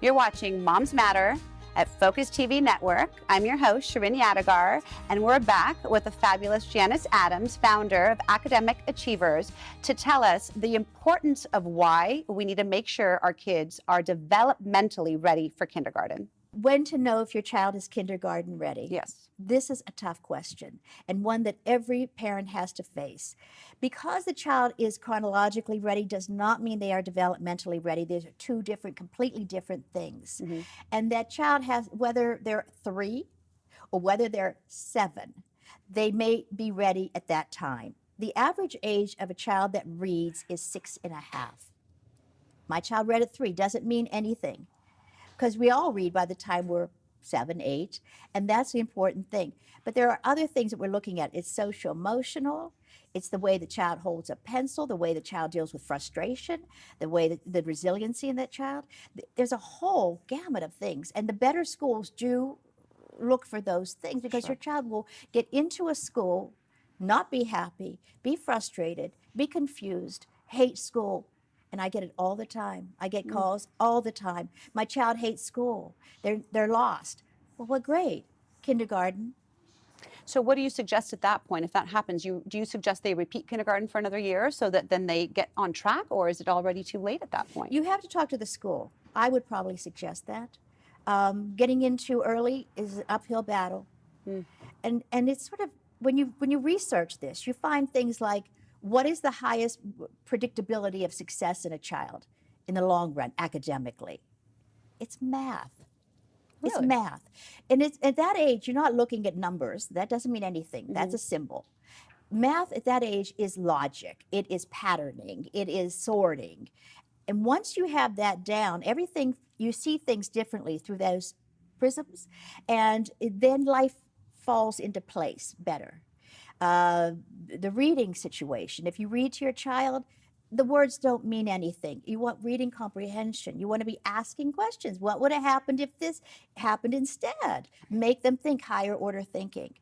You're watching Moms Matter at Focus TV Network. I'm your host, Shirin Yadigar, and we're back with the fabulous Janis Adams, founder of Academic Achievers, to tell us the importance of why we need to make sure our kids are developmentally ready for kindergarten. When to know if your child is kindergarten ready? Yes. This is a tough question, and one that every parent has to face. Because the child is chronologically ready does not mean they are developmentally ready. These are two completely different things. Mm-hmm. And that child has, whether they're 3 or whether they're 7, they may be ready at that time. The average age of a child that reads is 6.5. My child read at 3, doesn't mean anything, because we all read by the time we're 7, 8, and that's the important thing. But there are other things that we're looking at. It's social emotional, it's the way the child holds a pencil, the way the child deals with frustration, the way that the resiliency in that child. There's a whole gamut of things, and the better schools do look for those things, because Sure. your child will get into a school, not be happy, be frustrated, be confused, hate school. And I get it all the time. I get calls all the time. My child hates school. They're lost. Well, what grade? Kindergarten. So what do you suggest at that point? If that happens, do you suggest they repeat kindergarten for another year so that then they get on track, or is it already too late at that point? You have to talk to the school. I would probably suggest that. Getting in too early is an uphill battle. And it's sort of, when you research this, you find things like, what is the highest predictability of success in a child in the long run, academically? It's math. It's Really? math. And it's, at that age, you're not looking at numbers. That doesn't mean anything. That's a symbol. Math at that age is logic. It is patterning. It is sorting. And once you have that down, everything, you see things differently through those prisms, and then life falls into place better. The reading situation, if you read to your child, the words don't mean anything. You want reading comprehension. You want to be asking questions. What would have happened if this happened instead? Make them think, higher order thinking.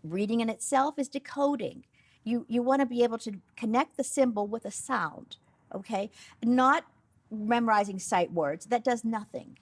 Reading in itself is decoding. You want to be able to connect the symbol with a sound, okay? Not memorizing sight words. That does nothing.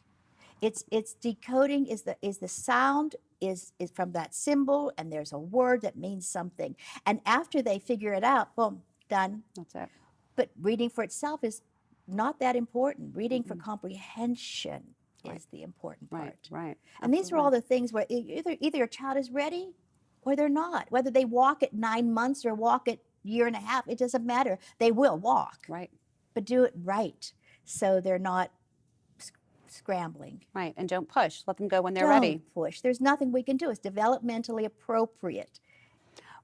It's decoding is the sound is from that symbol, and there's a word that means something. And after they figure it out, boom, done. That's it. But reading for itself is not that important. Reading for comprehension is the important part. Right. And these are all the things where either your child is ready or they're not. Whether they walk at 9 months or walk at 1.5 years, it doesn't matter. They will walk. Right. But do it right, so they're not scrambling. Right. And don't push. Let them go when they're Don't ready. push. There's nothing we can do. It's developmentally appropriate.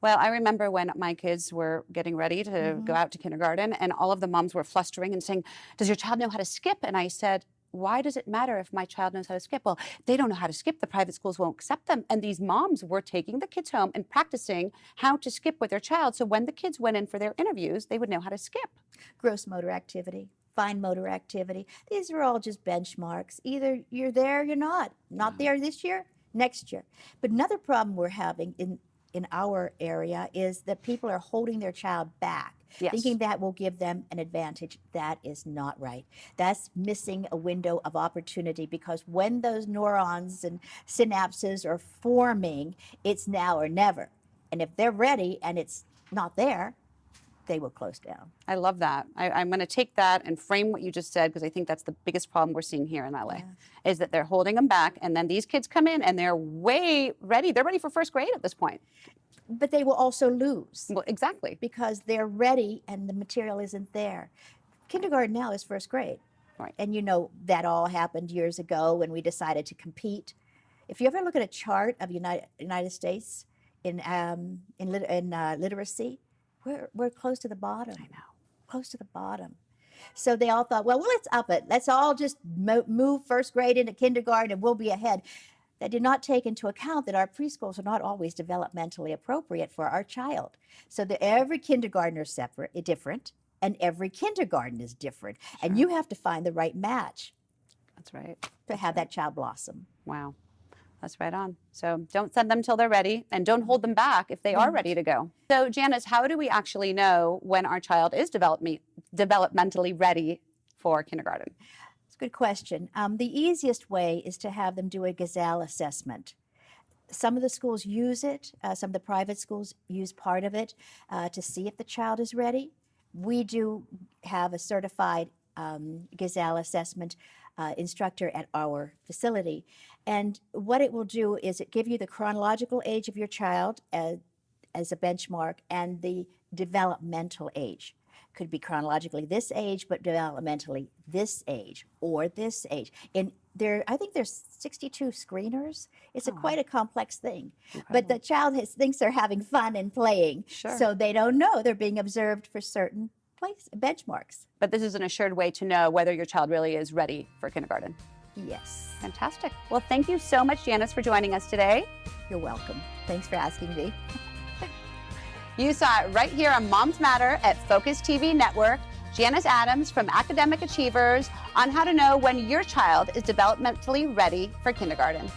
Well, I remember when my kids were getting ready to go out to kindergarten, and all of the moms were flustering and saying, "Does your child know how to skip?" And I said, "Why does it matter if my child knows how to skip?" Well, they don't know how to skip. The private schools won't accept them. And these moms were taking the kids home and practicing how to skip with their child. So when the kids went in for their interviews, they would know how to skip. Gross motor activity, fine motor activity. These are all just benchmarks. Either you're there or you're not. Not there this year, next year. But another problem we're having in our area is that people are holding their child back, thinking that will give them an advantage. That is not right. That's missing a window of opportunity, because when those neurons and synapses are forming, it's now or never. And if they're ready and it's not there, they will close down. I love that. I'm going to take that and frame what you just said, because I think that's the biggest problem we're seeing here in LA, is that they're holding them back, and then these kids come in and they're way ready. They're ready for first grade at this point. But they will also lose. Well, exactly. Because they're ready and the material isn't there. Kindergarten now is first grade. Right. And you know that all happened years ago when we decided to compete. If you ever look at a chart of United States in literacy, we're close to the bottom. I know. Close to the bottom. So they all thought, well, let's up it. Let's all just move first grade into kindergarten and we'll be ahead. That did not take into account that our preschools are not always developmentally appropriate for our child. So that every kindergarten is different, and every kindergarten is different. Sure. And you have to find the right match. That's right. To have that child blossom. Wow. That's right on. So don't send them till they're ready, and don't hold them back if they are ready to go. So Janis, how do we actually know when our child is developmentally ready for kindergarten? It's a good question. The easiest way is to have them do a Ghazal Assessment. Some of the schools use it. Some of the private schools use part of it to see if the child is ready. We do have a certified Ghazal Assessment instructor at our facility. And what it will do is it give you the chronological age of your child as a benchmark and the developmental age. Could be chronologically this age, but developmentally this age or this age. And I think there's 62 screeners. It's quite a complex thing. But the child thinks they're having fun and playing. Sure. So they don't know they're being observed for certain benchmarks. But this is an assured way to know whether your child really is ready for kindergarten. Yes. Fantastic. Well, thank you so much, Janis, for joining us today. You're welcome. Thanks for asking me. You saw it right here on Moms Matter at Focus TV Network. Janis Adams from Academic Achievers on how to know when your child is developmentally ready for kindergarten.